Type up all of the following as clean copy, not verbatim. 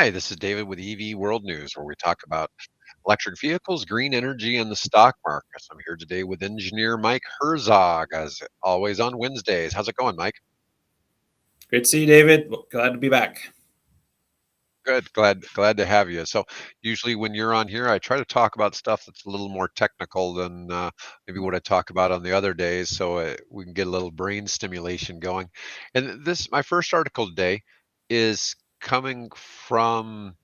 Hi, this is David with EV World News, where we talk about electric vehicles, green energy, and the stock markets. I'm here today with engineer Mike Herzog, as always on Wednesdays. How's it going, Mike? Great to see you, David. Well, glad to be back. Good. Glad to have you. So usually when you're on here, I try to talk about stuff that's a little more technical than maybe what I talk about on the other days, so we can get a little brain stimulation going. And my first article today is coming from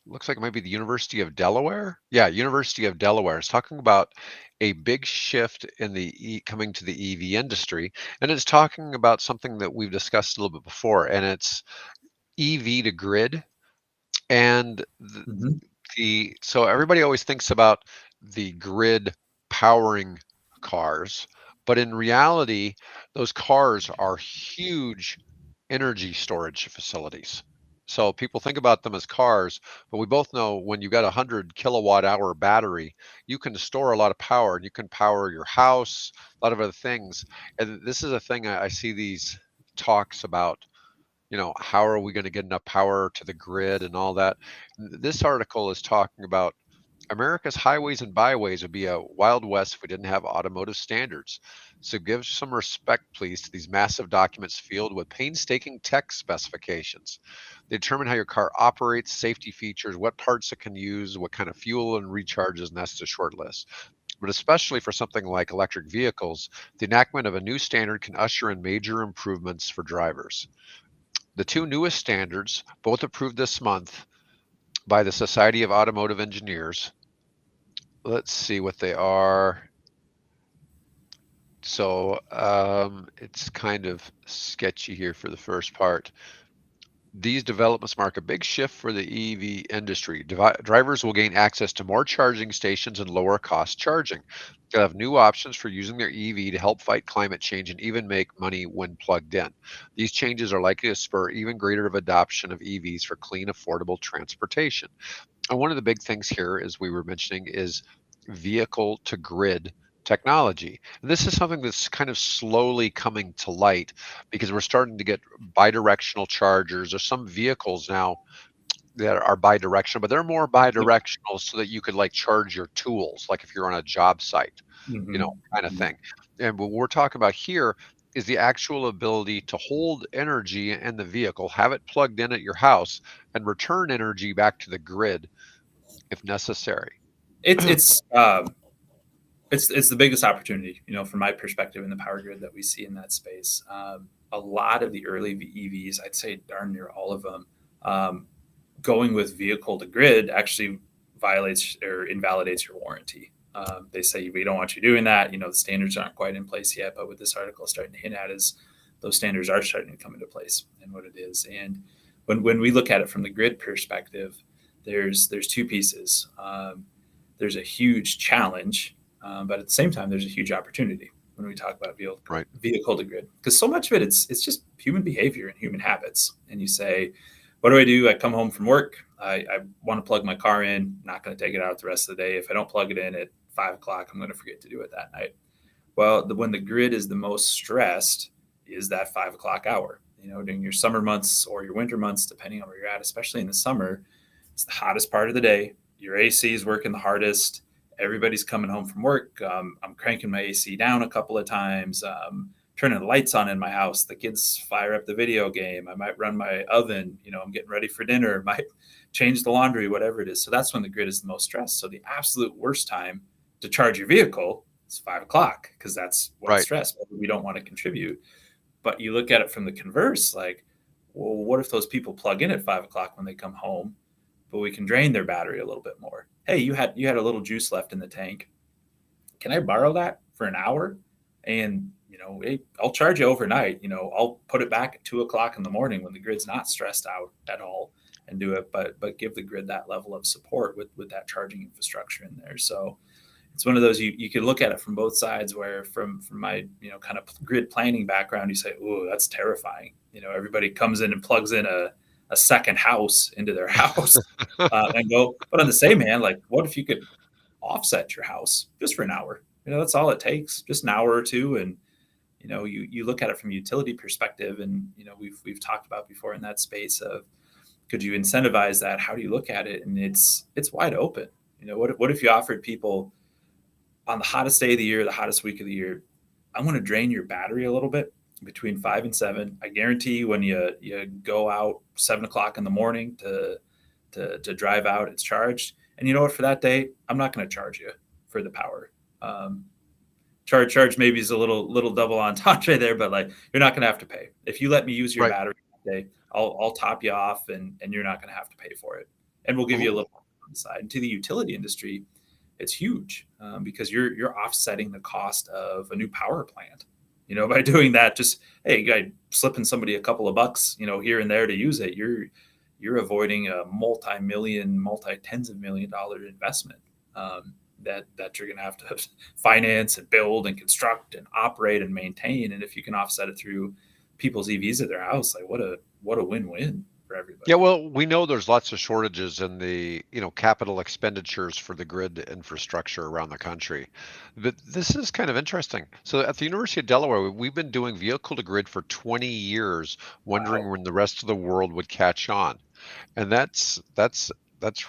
looks like it might be the University of Delaware. Yeah, University of Delaware. It's talking about a big shift in coming to the EV industry, and it's talking about something that we've discussed a little bit before, and it's EV to grid. And hmm so everybody always thinks about the grid powering cars, but in reality, those cars are huge energy storage facilities. So people think about them as cars, but we both know when you've got a 100 kilowatt hour battery, you can store a lot of power and you can power your house, a lot of other things. And this is a thing I see these talks about, how are we going to get enough power to the grid and all that. This article is talking about America's highways and byways would be a wild west if we didn't have automotive standards. So give some respect, please, to these massive documents filled with painstaking tech specifications. They determine how your car operates, safety features, what parts it can use, what kind of fuel and recharges, and that's the short list. But especially for something like electric vehicles, the enactment of a new standard can usher in major improvements for drivers. The two newest standards, both approved this month by the Society of Automotive Engineers, let's see what they are. So it's kind of sketchy here for the first part. These developments mark a big shift for the EV industry. Drivers will gain access to more charging stations and lower cost charging. They'll have new options for using their EV to help fight climate change and even make money when plugged in. These changes are likely to spur even greater adoption of EVs for clean, affordable transportation. And one of the big things here, as we were mentioning, is vehicle to grid technology. And this is something that's kind of slowly coming to light because we're starting to get bidirectional chargers. There's some vehicles now that are bidirectional, but they're more bidirectional so that you could like charge your tools, like if you're on a job site, hmm kind of thing. And what we're talking about here is the actual ability to hold energy in the vehicle, have it plugged in at your house, and return energy back to the grid if necessary. It's it's um, it's the biggest opportunity, from my perspective in the power grid that we see in that space. A lot of the early EVs, I'd say darn near all of them, um, going with vehicle to grid actually violates or invalidates your warranty. They say we don't want you doing that. The standards aren't quite in place yet, but what this article is starting to hint at is those standards are starting to come into place and what it is. And when we look at it from the grid perspective, there's two pieces. There's a huge challenge, but at the same time, there's a huge opportunity when we talk about Right. vehicle to grid, because so much of it it's just human behavior and human habits. And you say, what do? I come home from work. I want to plug my car in. Not going to take it out the rest of the day. If I don't plug it in at 5 o'clock, I'm going to forget to do it that night. Well, when the grid is the most stressed is that 5 o'clock hour. During your summer months or your winter months, depending on where you're at, especially in the summer, it's the hottest part of the day. Your AC is working the hardest. Everybody's coming home from work. I'm cranking my AC down a couple of times. Turning the lights on in my house. The kids fire up the video game. I might run my oven. I'm getting ready for dinner. Might change the laundry, whatever it is. So that's when the grid is the most stressed. So the absolute worst time to charge your vehicle is 5 o'clock, because that's when it's Right. stressed. We don't want to contribute. But you look at it from the converse, like, well, what if those people plug in at 5 o'clock when they come home, but we can drain their battery a little bit more? Hey, you had a little juice left in the tank. Can I borrow that for an hour? And hey, I'll charge you overnight. I'll put it back at 2 o'clock in the morning when the grid's not stressed out at all, and do it. But give the grid that level of support with that charging infrastructure in there. So it's one of those, you can look at it from both sides, where from my kind of grid planning background, you say, oh, that's terrifying. Everybody comes in and plugs in a second house into their house, and go. But on the same hand, like, what if you could offset your house just for an hour? That's all it takes, just an hour or two. And you look at it from a utility perspective, and we've talked about before in that space of Could you incentivize that? How do you look at it? And it's wide open. What if you offered people on the hottest day of the year, the hottest week of the year, I want to drain your battery a little bit between 5 and 7. I guarantee you, when you go out 7 o'clock in the morning to drive out, it's charged. And you know what? For that day, I'm not going to charge you for the power. Um, charge maybe is a little double entendre there, but like, you're not going to have to pay if you let me use your Right. battery that day. I'll top you off, and you're not going to have to pay for it, and we'll give you a Ooh. little on the side. And to the utility industry, it's huge, because you're offsetting the cost of a new power plant. By doing that, just, hey, guy, slipping somebody a couple of bucks, here and there to use it, you're avoiding a multi-million, multi-tens of $1 million investment, that you're going to have to finance and build and construct and operate and maintain. And if you can offset it through people's EVs at their house, like, what a win-win for Yeah, everybody. well, we know there's lots of shortages in the, capital expenditures for the grid infrastructure around the country. But this is kind of interesting. So at the University of Delaware, we've been doing vehicle to grid for 20 years, wondering Wow. when the rest of the world would catch on. And that's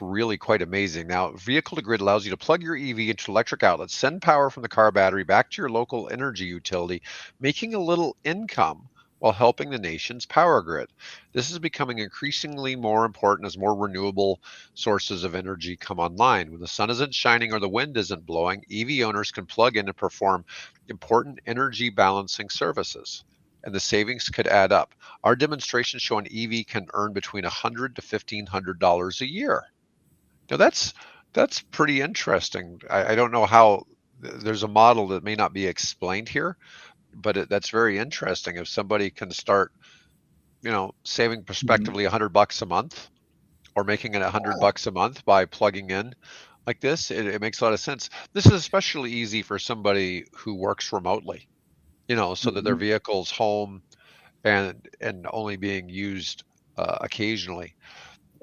really quite amazing. Now, vehicle to grid allows you to plug your EV into electric outlets, send power from the car battery back to your local energy utility, making a little income while helping the nation's power grid. This is becoming increasingly more important as more renewable sources of energy come online. When the sun isn't shining or the wind isn't blowing, EV owners can plug in and perform important energy balancing services, and the savings could add up. Our demonstrations show an EV can earn between $100 to $1,500 a year. Now that's pretty interesting. I don't know how there's a model that may not be explained here, but that's very interesting. If somebody can start, saving Mhm. prospectively $100 a month, or making it $100 a month by plugging in like this, it makes a lot of sense. This is especially easy for somebody who works remotely, so that their Mhm. vehicle's home and only being used occasionally.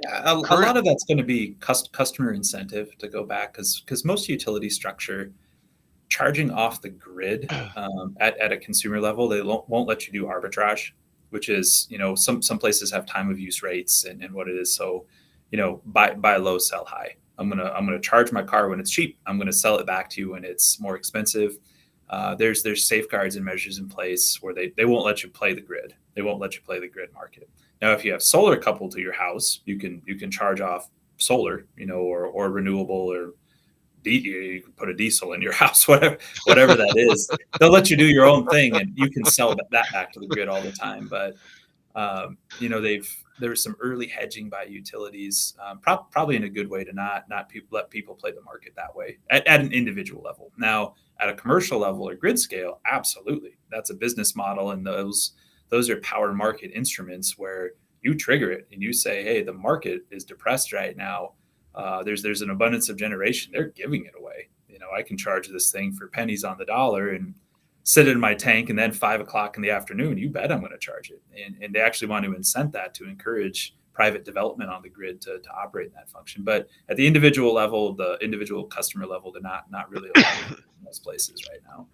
Yeah, a Current lot of that's going to be customer incentive to go back, because most utility structure, charging off the grid, at a consumer level, they won't let you do arbitrage, which is, some places have time of use rates, and what it is. So, buy low, sell high. I'm gonna charge my car when it's cheap. I'm gonna sell it back to you when it's more expensive. There's safeguards and measures in place where they won't let you play the grid. They won't let you play the grid market. Now, if you have solar coupled to your house, you can charge off solar, or renewable, or you can put a diesel in your house, whatever that is. They'll let you do your own thing, and you can sell that back to the grid all the time. But, there was some early hedging by utilities, probably in a good way, to not let people play the market that way at an individual level. Now, at a commercial level or grid scale, absolutely, that's a business model, and those are power market instruments where you trigger it and you say, hey, the market is depressed right now. There's an abundance of generation. They're giving it away. I can charge this thing for pennies on the dollar and sit it in my tank, and then 5 o'clock in the afternoon, you bet I'm going to charge it. And they actually want to incent that, to encourage private development on the grid to operate in that function. But at the individual level, the individual customer level, they're not really allowing it in most places right now.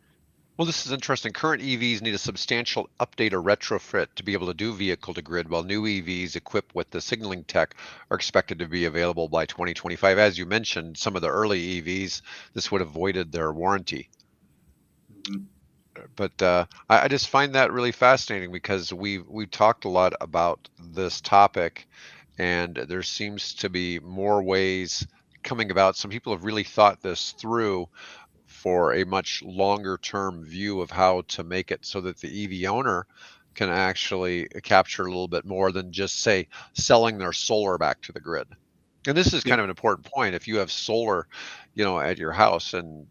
Well, this is interesting. Current EVs need a substantial update or retrofit to be able to do vehicle to grid, while new EVs equipped with the signaling tech are expected to be available by 2025. As you mentioned, some of the early EVs, this would have voided their warranty. Mhm. But I just find that really fascinating, because we've talked a lot about this topic, and there seems to be more ways coming about. Some people have really thought this through for a much longer term view of how to make it so that the EV owner can actually capture a little bit more than just, say, selling their solar back to the grid. And this is Yep. kind of an important point. If you have solar, at your house, and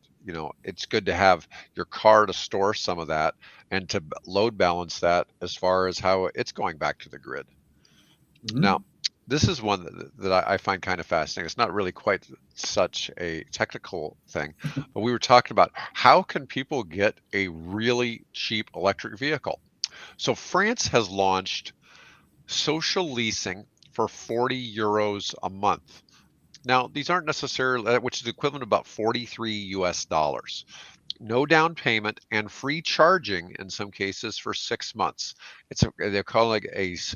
it's good to have your car to store some of that and to load balance that as far as how it's going back to the grid. Now, Mhm. this is one that I find kind of fascinating. It's not really quite such a technical thing, but we were talking about how can people get a really cheap electric vehicle. So France has launched social leasing for 40 euros a month. Now, these aren't necessarily, which is equivalent to about 43 US dollars. No down payment and free charging in some cases for 6 months. They're calling it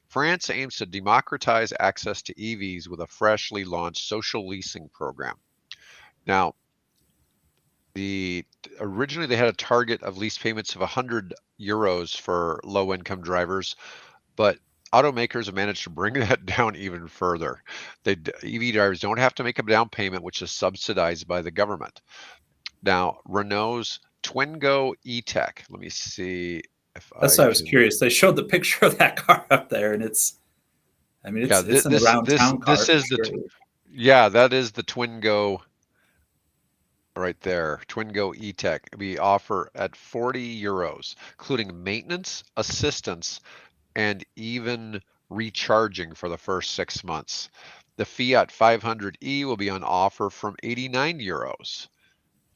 France aims to democratize access to EVs with a freshly launched social leasing program. Now, the originally they had a target of lease payments of 100 euros for low income drivers, but automakers have managed to bring that down even further. EV drivers don't have to make a down payment, which is subsidized by the government. Now, Renault's Twingo E-Tech. Let me see if That's I why I was can. curious. They showed the picture of that car up there, and I mean, Yeah, it's an around town car this for is sure. yeah, that is the Twingo right there. Twingo E-Tech. We offer at 40 euros, including maintenance, assistance, and even recharging for the first 6 months. The Fiat 500e will be on offer from 89 euros.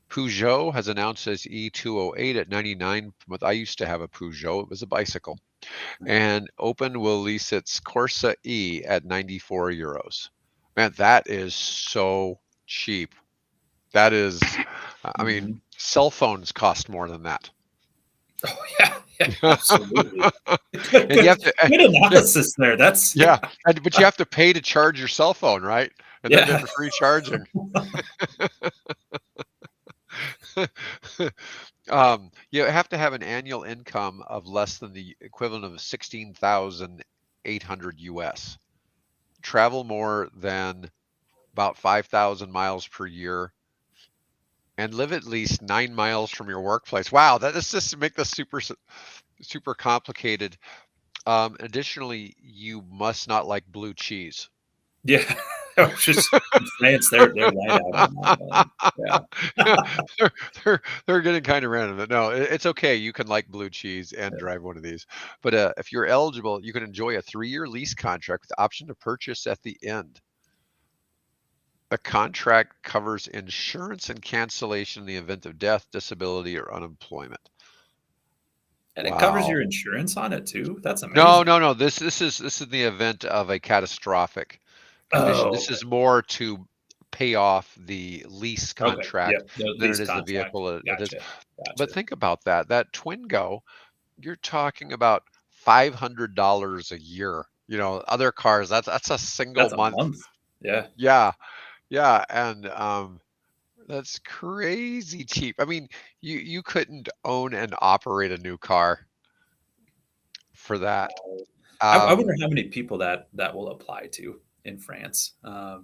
Peugeot has announced its E208 at 99. I used to have a Peugeot. It was a bicycle. And Open will lease its Corsa E at 94 euros. Man, that is so cheap. That is, I mean, Mhm. cell phones cost more than that. Oh yeah, yeah, absolutely. And you have to, Good analysis there. That's yeah, but you have to pay to charge your cell phone, right? And then yeah. there's free charging. You have to have an annual income of less than the equivalent of 16,800 US. Travel more than about 5,000 miles per year and live at least 9 miles from your workplace. Wow, that is just to make this super complicated. Additionally, you must not like blue cheese. Yeah. I was just in France, they're light out on that one. Yeah, Yeah. they're getting kind of random. But no, it's okay. You can like blue cheese and drive one of these. But if you're eligible, you can enjoy a 3-year lease contract with the option to purchase at the end. The contract covers insurance and cancellation in the event of death, disability, or unemployment. And it covers Wow. your insurance on it too? That's No, amazing. no, no. This is the event of a catastrophic condition. Oh, This is more to pay off the lease okay. Okay. contract Yep. The than it lease is the contract. vehicle. It is. Gotcha. But Gotcha. think about that. That Twingo, you're talking about $500 a year. You know, other cars, that's a single That's a month. month. Yeah. Yeah, yeah, and that's crazy cheap. I mean, you couldn't own and operate a new car for that. I wonder Um, how many people that will apply to in France. That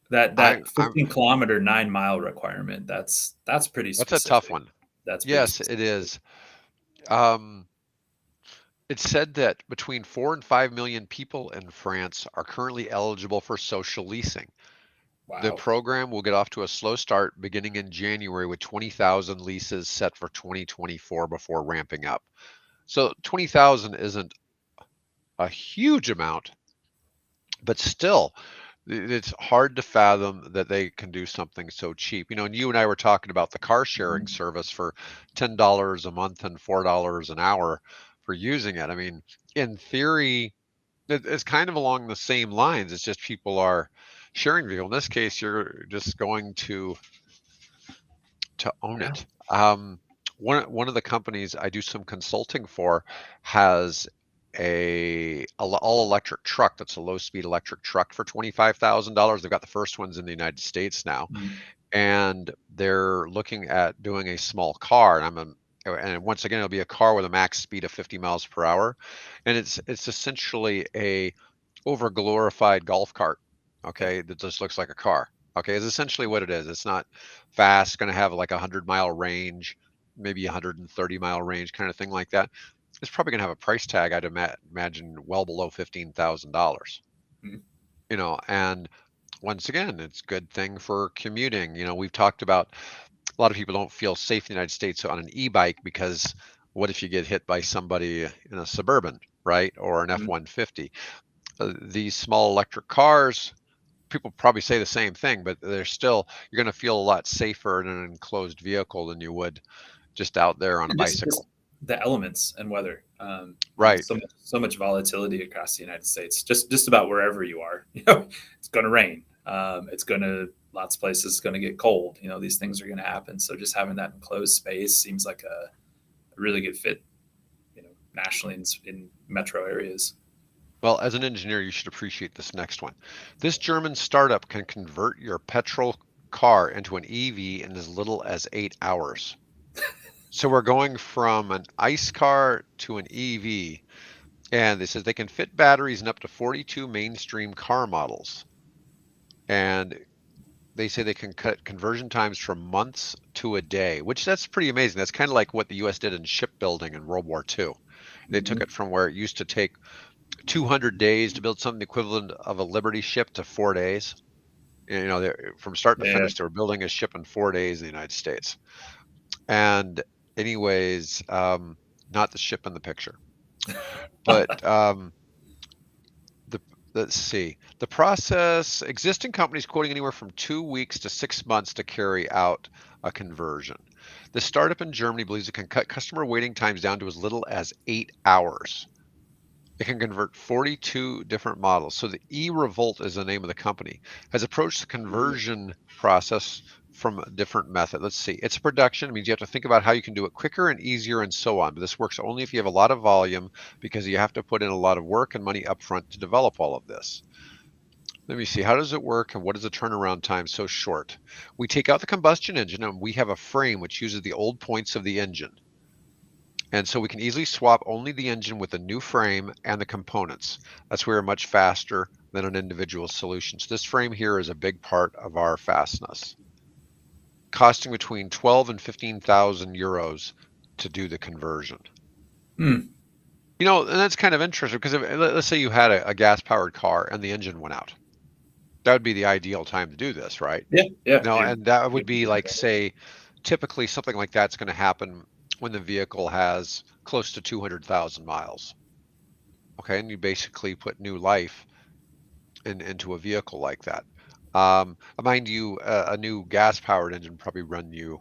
I that I'm 15-kilometer 9-mile requirement, that's pretty That's a tough specific. one. That's pretty Yes, it specific. is. Um, it's said that between 4 and 5 million people in France are currently eligible for social leasing. The Wow. program will get off to a slow start beginning in January with 20,000 leases set for 2024 before ramping up. So 20,000 isn't a huge amount, but still, it's hard to fathom that they can do something so cheap. You know, and you and I were talking about the car sharing Mhm. service for $10 a month and $4 an hour for using it. I mean, in theory, it's kind of along the same lines. It's just people are sharing vehicle. In this case, you're just going to own Yeah. it. One of the companies I do some consulting for has a all electric truck that's a low speed electric truck for $25,000. They've got the first ones in the United States now, Mhm. and they're looking at doing a small car. And once again, it'll be a car with a max speed of 50 miles per hour, and it's essentially a over glorified golf cart. Yeah. Okay, that just looks like a car. Okay, is essentially what it is. It's not fast, going to have like a 100-mile range, maybe 130-mile range, kind of thing like that. It's probably going to have a price tag, I'd imagine, well below $15,000. Mhm. You know, and once again, it's a good thing for commuting. You know, we've talked about a lot of people don't feel safe in the United States on an e-bike because what if you get hit by somebody in a Suburban, right, or an Mhm. F-150? These small electric cars, people probably say the same thing, but they're still, you're going to feel a lot safer in an enclosed vehicle than you would just out there on a And just bicycle. the elements and weather. Right. So much volatility across the United States. Just about wherever you are. It's going to rain. It's going to lots of places going to get cold. These things are going to happen. So just having that enclosed space seems like a really good fit. Nationally in metro areas. Well, as an engineer, you should appreciate this next one. This German startup can convert your petrol car into an EV in as little as 8 hours. So we're going from an ICE car to an EV, and they says they can fit batteries in up to 42 mainstream car models. And they say they can cut conversion times from months to a day, which that's pretty amazing. That's kind of like what the US did in shipbuilding in World War II. They took Mhm. it from where it used to take 200 days to build something equivalent of a Liberty ship to 4 days. You know, from start to Yeah. finish, they were building a ship in 4 days in the United States. And anyways, not the ship in the picture, but the let's see. The process, existing companies quoting anywhere from 2 weeks to 6 months to carry out a conversion. The startup in Germany believes it can cut customer waiting times down to as little as 8 hours. It can convert 42 different models. So the E-Revolt is the name of the company, has approached the conversion process from a different method. Let's see. It's a production. It means you have to think about how you can do it quicker and easier and so on. But this works only if you have a lot of volume because you have to put in a lot of work and money upfront to develop all of this. Let me see. How does it work and what is the turnaround time so short? We take out the combustion engine and we have a frame which uses the old points of the engine. And so we can easily swap only the engine with a new frame and the components. That's where we're much faster than an individual solution. So this frame here is a big part of our fastness, costing between 12 and 15,000 euros to do the conversion. Hmm. You know, and that's kind of interesting because let's say you had a gas-powered car and the engine went out. That would be the ideal time to do this, right? Yeah. Yeah. No, and that would You'd be be doing like, better. say, typically something like that's going to happen when the vehicle has close to 200,000 miles. Okay, and you basically put new life into a vehicle like that. Mind you, a new gas-powered engine probably run you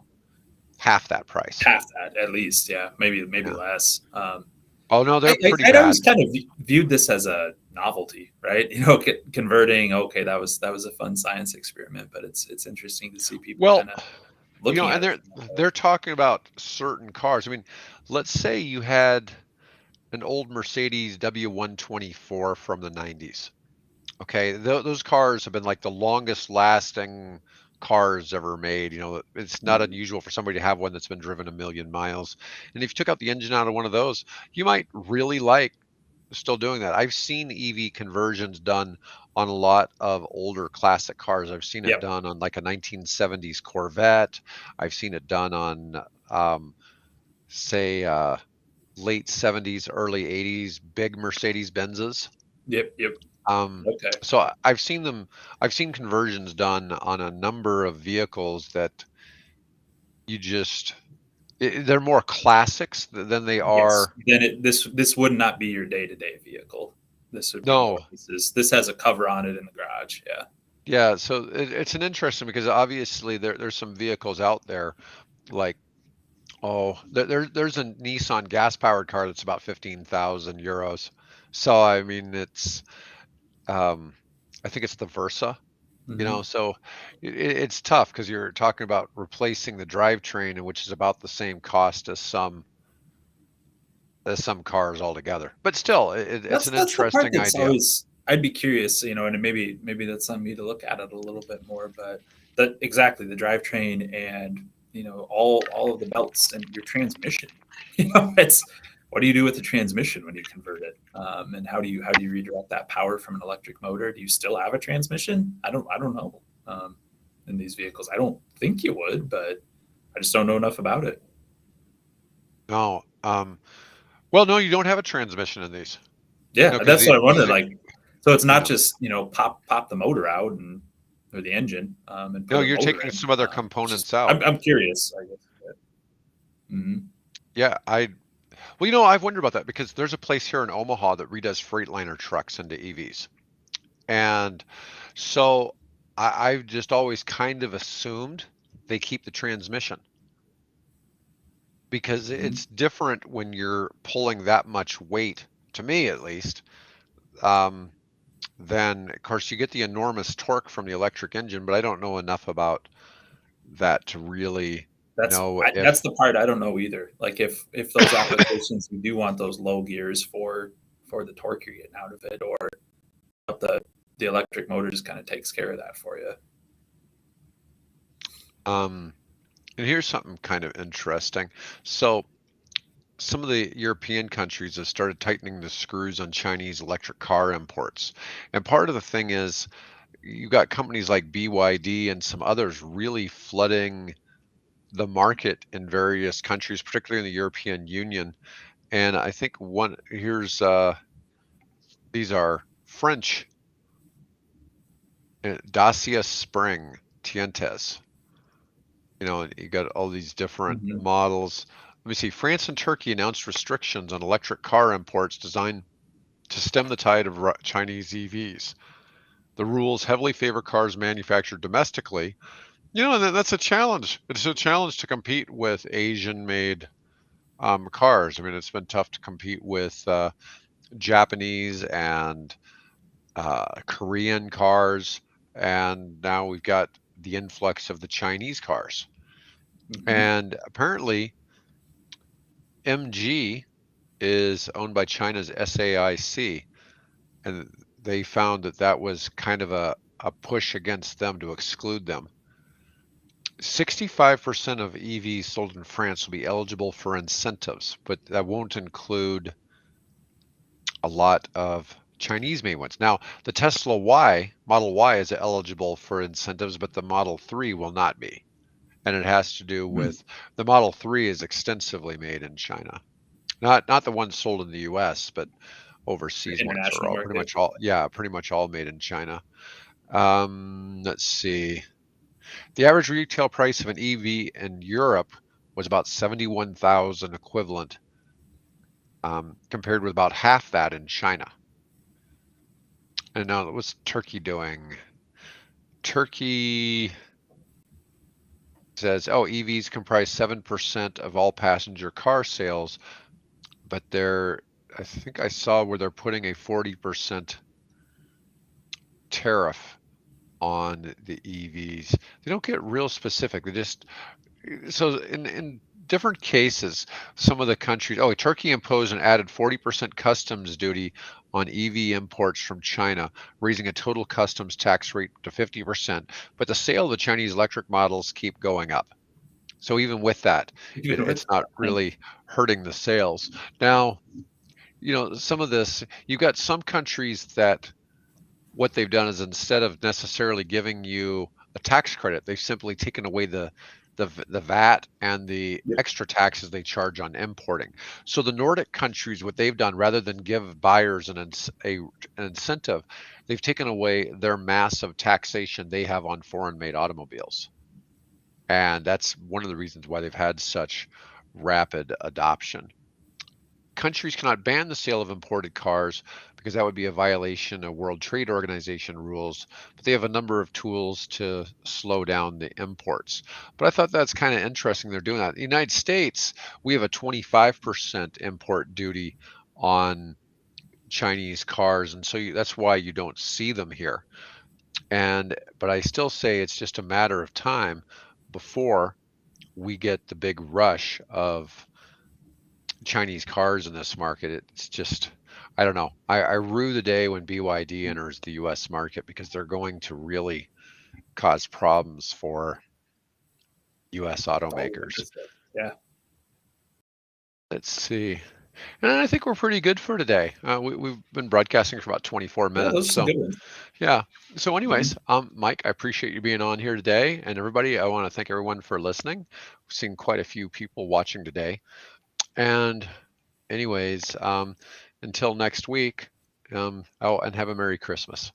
half that price. Half that at least. Yeah. Maybe Yeah. less. Oh no, they're pretty I'd bad. always kind of viewed this as a novelty, right? Converting. Okay, that was a fun science experiment, but it's interesting to see people Well, kind of you know, looking and at it. they're talking about certain cars. I mean, let's say you had an old Mercedes W124 from the 90s. Okay, those cars have been like the longest lasting cars ever made. You know, it's not Mhm. unusual for somebody to have one that's been driven a million miles. And if you took out the engine out of one of those, you might really like still doing that. I've seen EV conversions done on a lot of older classic cars. I've seen it Yep. done on like a 1970s Corvette. I've seen it done on, say, late 70s, early 80s big Mercedes Benzes. Yep. Yep. Um, Okay. so I've seen conversions done on a number of vehicles that you just, they're more classics than they Yes. are. Then this would not be your day to day vehicle. This would be more. No, This has a cover on it in the garage. Yeah. yeah. So it's an interesting because obviously there's some vehicles out there like, oh, there's a Nissan gas powered car that's about 15,000 euros. So I mean um, I think it's the Versa. You know, Hmm. so it's tough because you're talking about replacing the drivetrain, which is about the same cost as some cars altogether. But still, it's an That's the part interesting that's idea. always I'd be curious, and maybe that's on me to look at it a little bit more. But that exactly the drivetrain and all of the belts and your transmission. It's what do you do with the transmission when you convert it, and how do you redirect that power from an electric motor? Do you still have a transmission? I don't know. In these vehicles, I don't think you would, but I just don't know enough about it. No, well, no, you don't have a transmission in these. Yeah, No, because that's what I because wondered. Like, so it's not yeah, just pop the motor out and or the engine and no, put a you're motor taking in. some other It's just components out. I'm curious. I guess. Mhm. Yeah, well, you know, I've wondered about that because there's a place here in Omaha that redoes Freightliner trucks into EVs, and so I've just always kind of assumed they keep the transmission because Mhm. it's different when you're pulling that much weight, to me at least. Um, then of course you get the enormous torque from the electric engine, but I don't know enough about that to really know That's if the part I don't know either. Like if those applications you do want those low gears for for the torque you're getting out of it, or the electric motor just kind of takes care of that for you. Um, and here's something kind of interesting. So some of the European countries have started tightening the screws on Chinese electric car imports. And part of the thing is you got companies like BYD and some others really flooding the market in various countries, particularly in the European Union. And I think one here's these are French Dacia Spring Tientes. You know, you got all these different Mm-hmm. models. Let me see. France and Turkey announced restrictions on electric car imports designed to stem the tide of Chinese EVs. The rules heavily favor cars manufactured domestically. You know, and that's a challenge. It's a challenge to compete with Asian-made cars. I mean, it's been tough to compete with Japanese and Korean cars, and now we've got the influx of the Chinese cars. Mm-hmm. And apparently, MG is owned by China's SAIC, and they found that that was kind of a push against them to exclude them. 65% of EVs sold in France will be eligible for incentives, but that won't include a lot of Chinese made ones. Now, the Tesla Y, Model Y, is eligible for incentives, but the Model 3 will not be. And it has to do with the Model 3 is extensively made in China. Not the ones sold in the US, but The overseas ones are international all pretty market. much all, yeah, pretty much all made in China. Let's see. The average retail price of an EV in Europe was about 71,000 equivalent, compared with about half that in China. And now, what's Turkey doing? Turkey says, oh, EVs comprise 7% of all passenger car sales, but I think I saw where they're putting a 40% tariff on the EVs. They don't get real specific. They just so in different cases, some of the countries, oh, Turkey imposed an added 40% customs duty on EV imports from China, raising a total customs tax rate to 50%. But the sale of the Chinese electric models keep going up. So even with that, Even with it's not that. really hurting the sales. Now, you know, some of this, you've got some countries that what they've done is instead of necessarily giving you a tax credit, they've simply taken away the VAT and the Yep. extra taxes they charge on importing. So the Nordic countries, what they've done, rather than give buyers an incentive, they've taken away their massive taxation they have on foreign-made automobiles, and that's one of the reasons why they've had such rapid adoption. Countries cannot ban the sale of imported cars because that would be a violation of World Trade Organization rules, but they have a number of tools to slow down the imports. But I thought that's kind of interesting they're doing that. In the United States, we have a 25% import duty on Chinese cars, and so that's why you don't see them here. But I still say it's just a matter of time before we get the big rush of Chinese cars in this market. It's just, I don't know. I rue the day when BYD enters the US market because they're going to really cause problems for US All the automakers. other stuff. Yeah. Let's see. And I think we're pretty good for today. We've been broadcasting for about 24 Yeah, those minutes. are some So, good ones. yeah. So, Mhm. anyways, Mike, I appreciate you being on here today. And everybody, I want to thank everyone for listening. We've seen quite a few people watching today. And anyways, until next week, oh, and have a Merry Christmas.